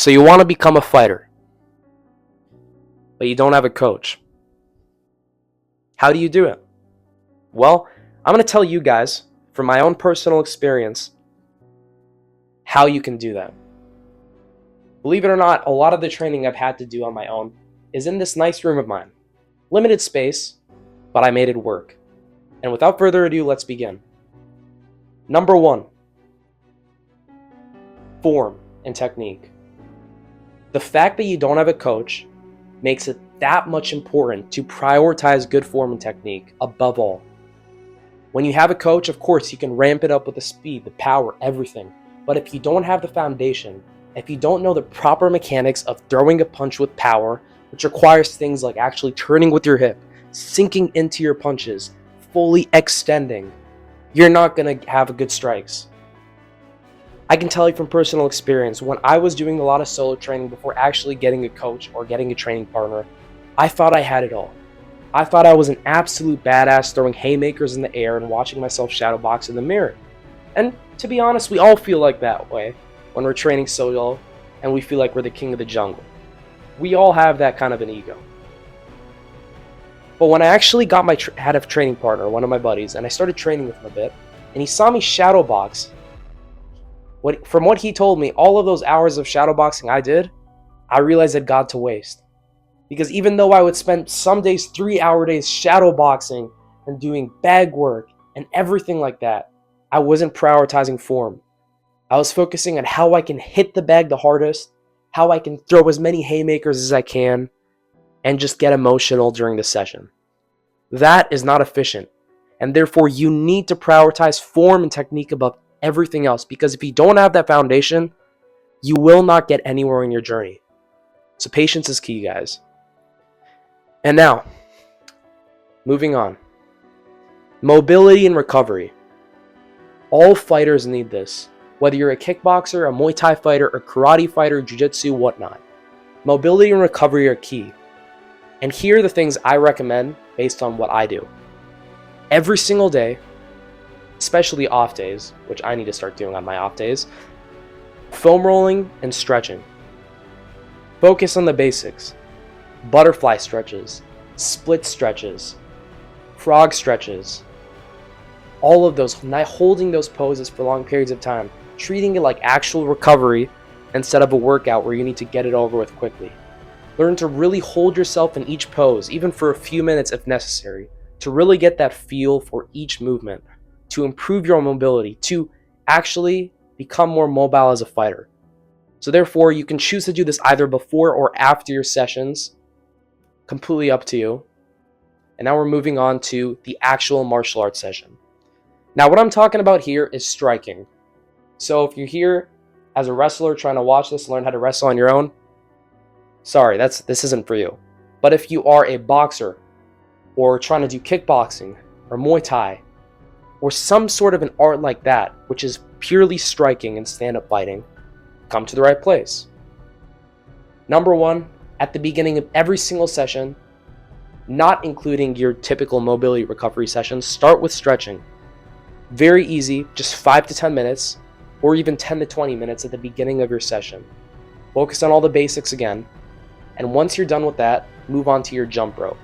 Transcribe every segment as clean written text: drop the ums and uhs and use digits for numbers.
So you want to become a fighter, but you don't have a coach. How do you do it? Well, I'm going to tell you guys, from my own personal experience, how you can do that. Believe it or not, a lot of the training I've had to do on my own is in this nice room of mine. Limited space, but I made it work. And without further ado, let's begin. Number 1, form and technique. The fact that you don't have a coach makes it that much important to prioritize good form and technique above all. When you have a coach, of course, you can ramp it up with the speed, the power, everything. But if you don't have the foundation, if you don't know the proper mechanics of throwing a punch with power, which requires things like actually turning with your hip, sinking into your punches, fully extending, you're not going to have good strikes. I can tell you from personal experience, when I was doing a lot of solo training before actually getting a coach or getting a training partner, I thought I had it all. I thought I was an absolute badass throwing haymakers in the air and watching myself shadow box in the mirror. And to be honest, we all feel like that way when we're training solo and we feel like we're the king of the jungle. We all have that kind of an ego. But when I actually got my had a training partner, one of my buddies, and I started training with him a bit, and he saw me shadow box, from what he told me, all of those hours of shadow boxing I did, I realized it got to waste. Because even though I would spend some days 3-hour days shadow boxing and doing bag work and everything like that, I wasn't prioritizing form. I was focusing on how I can hit the bag the hardest, how I can throw as many haymakers as I can, and just get emotional during the session. That is not efficient, and therefore you need to prioritize form and technique above everything else, because if you don't have that foundation, you will not get anywhere in your journey. So patience is key, guys. And now, moving on. Mobility and recovery. All fighters need this. Whether you're a kickboxer, a Muay Thai fighter, a karate fighter, jiu-jitsu, whatnot. Mobility and recovery are key. And here are the things I recommend based on what I do. Every single day, especially off days, which I need to start doing on my off days, foam rolling and stretching. Focus on the basics. Butterfly stretches, split stretches, frog stretches. All of those, not holding those poses for long periods of time, treating it like actual recovery instead of a workout where you need to get it over with quickly. Learn to really hold yourself in each pose, even for a few minutes if necessary, to really get that feel for each movement, to improve your mobility, to actually become more mobile as a fighter. So therefore, you can choose to do this either before or after your sessions, completely up to you. And now we're moving on to the actual martial arts session. Now what I'm talking about here is striking. So if you're here as a wrestler trying to watch this, learn how to wrestle on your own, sorry, this isn't for you. But if you are a boxer, or trying to do kickboxing, or Muay Thai, or some sort of an art like that, which is purely striking and stand-up fighting, come to the right place. Number 1, at the beginning of every single session, not including your typical mobility recovery sessions, start with stretching. Very easy, just 5 to 10 minutes, or even 10 to 20 minutes at the beginning of your session. Focus on all the basics again, and once you're done with that, move on to your jump rope.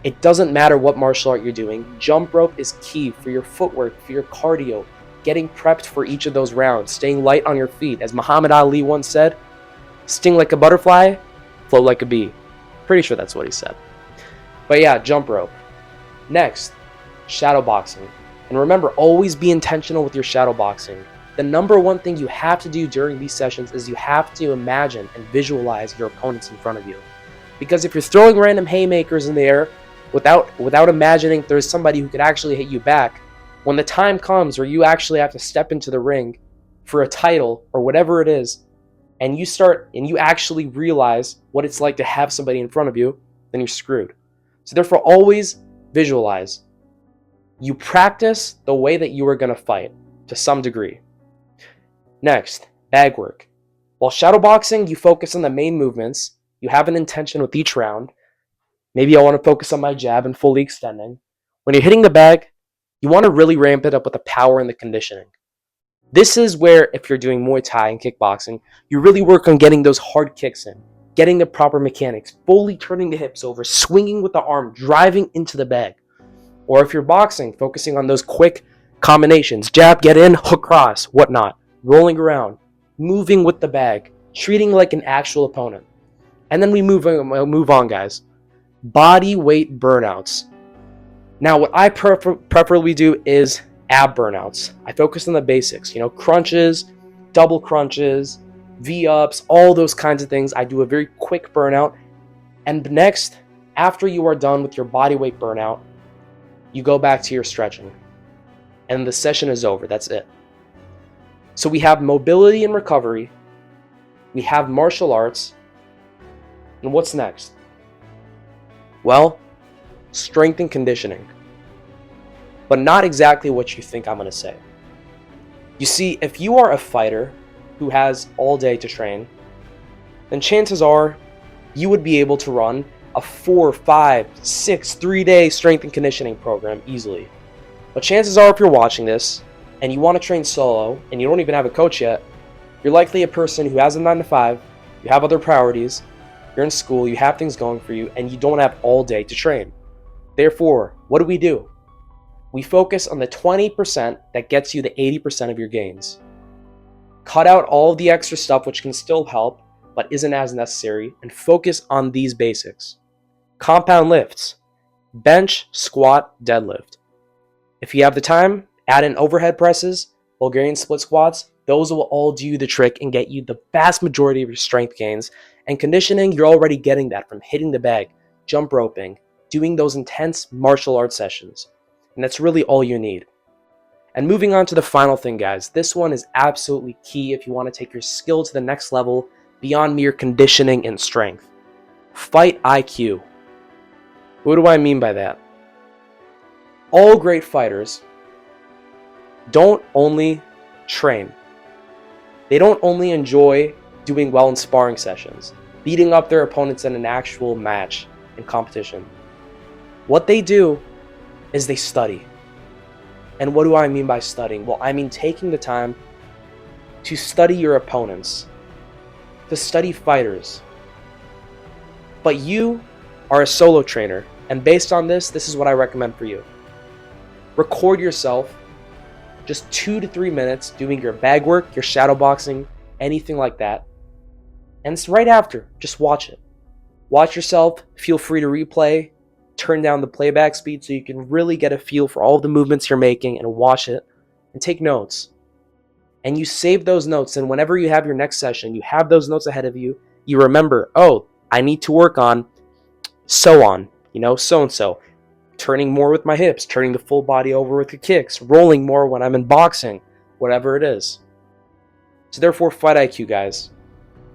It doesn't matter what martial art you're doing, jump rope is key for your footwork, for your cardio, getting prepped for each of those rounds, staying light on your feet. As Muhammad Ali once said, sting like a butterfly, float like a bee. Pretty sure that's what he said. But yeah, jump rope. Next, shadow boxing. And remember, always be intentional with your shadow boxing. The number 1 thing you have to do during these sessions is you have to imagine and visualize your opponents in front of you. Because if you're throwing random haymakers in the air without imagining there's somebody who could actually hit you back, when the time comes where you actually have to step into the ring for a title or whatever it is, and you actually realize what it's like to have somebody in front of you, then you're screwed. So therefore, always visualize. You practice the way that you are going to fight to some degree. Next, bag work. While shadow boxing, you focus on the main movements. You have an intention with each round. Maybe I want to focus on my jab and fully extending. When you're hitting the bag, you want to really ramp it up with the power and the conditioning. This is where, if you're doing Muay Thai and kickboxing, you really work on getting those hard kicks in, getting the proper mechanics, fully turning the hips over, swinging with the arm, driving into the bag. Or if you're boxing, focusing on those quick combinations, jab, get in, hook cross, whatnot, rolling around, moving with the bag, treating like an actual opponent. And then we move on, guys. Body weight burnouts. Now, what I preferably do is ab burnouts. I focus on the basics, crunches, double crunches, V-ups, all those kinds of things. I do a very quick burnout. And next, after you are done with your body weight burnout, you go back to your stretching. And the session is over. That's it. So we have mobility and recovery. We have martial arts. And what's next? Well, strength and conditioning. But not exactly what you think I'm going to say. You see, if you are a fighter who has all day to train, then chances are you would be able to run a 4, 5, 6, 3-day strength and conditioning program easily. But chances are, if you're watching this and you want to train solo and you don't even have a coach yet, you're likely a person who has a 9 to 5, you have other priorities, you're in school, you have things going for you, and you don't have all day to train. Therefore, what do? We focus on the 20% that gets you the 80% of your gains. Cut out all the extra stuff which can still help, but isn't as necessary, and focus on these basics. Compound lifts, bench, squat, deadlift. If you have the time, add in overhead presses, Bulgarian split squats. Those will all do the trick and get you the vast majority of your strength gains. And conditioning, you're already getting that from hitting the bag, jump roping, doing those intense martial arts sessions. And that's really all you need. And moving on to the final thing, guys. This one is absolutely key if you want to take your skill to the next level beyond mere conditioning and strength. Fight IQ. What do I mean by that? All great fighters don't only train. They don't only enjoy doing well in sparring sessions, beating up their opponents in an actual match and competition. What they do is they study. And what do I mean by studying? Well, I mean taking the time to study your opponents, to study fighters. But you are a solo trainer, and based on this is what I recommend for you. Record yourself just 2 to 3 minutes doing your bag work, your shadow boxing, anything like that. And it's right after, just watch it. Watch yourself, feel free to replay, turn down the playback speed so you can really get a feel for all of the movements you're making and watch it and take notes. And you save those notes, and whenever you have your next session, you have those notes ahead of you. You remember, oh, I need to work on so-and-so. Turning more with my hips, turning the full body over with the kicks, rolling more when I'm in boxing, whatever it is. So therefore, fight IQ, guys.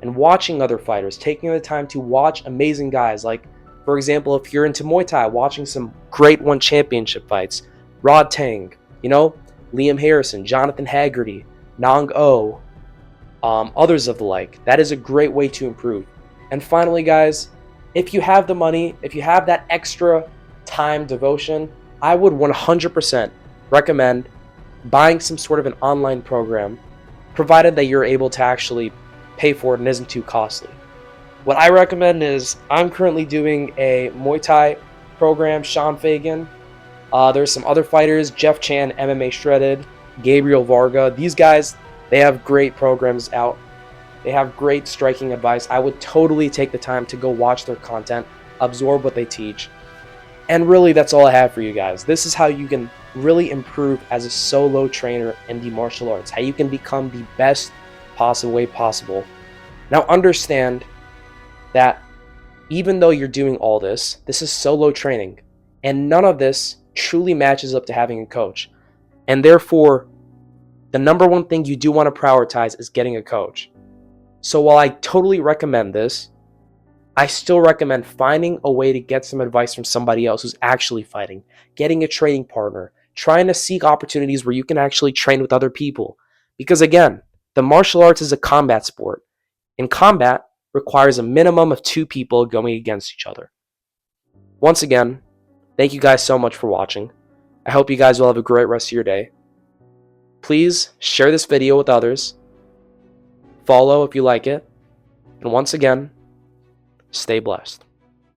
And watching other fighters, taking the time to watch amazing guys, like, for example, if you're into Muay Thai, watching some great one championship fights, Rod Tang, Liam Harrison, Jonathan Haggerty, Nong O, others of the like. That is a great way to improve. And finally, guys, if you have the money, if you have that extra time devotion, I would 100% recommend buying some sort of an online program, provided that you're able to actually pay for it and isn't too costly. What I recommend is, I'm currently doing a Muay Thai program, Sean Fagan. There's some other fighters, Jeff Chan, MMA Shredded, Gabriel Varga. These guys, they have great programs out. They have great striking advice. I would totally take the time to go watch their content, absorb what they teach. And really, that's all I have for you guys. This is how you can really improve as a solo trainer in the martial arts, how you can become the best possible way possible. Now understand that even though you're doing all this is solo training, and none of this truly matches up to having a coach. And therefore, the number one thing you do want to prioritize is getting a coach. So while I totally recommend this, I still recommend finding a way to get some advice from somebody else who's actually fighting, getting a training partner, trying to seek opportunities where you can actually train with other people. Because again, the martial arts is a combat sport, and combat requires a minimum of 2 people going against each other. Once again, thank you guys so much for watching. I hope you guys will have a great rest of your day. Please share this video with others. Follow if you like it. And once again, stay blessed.